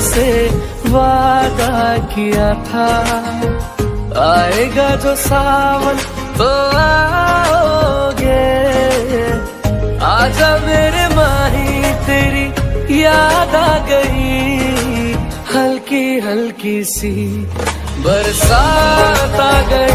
तुझसे वादा किया था, आएगा जो सावन तो आओगे। आजा मेरे माही तेरी याद आ गई, हल्की हल्की सी बरसात आ गई।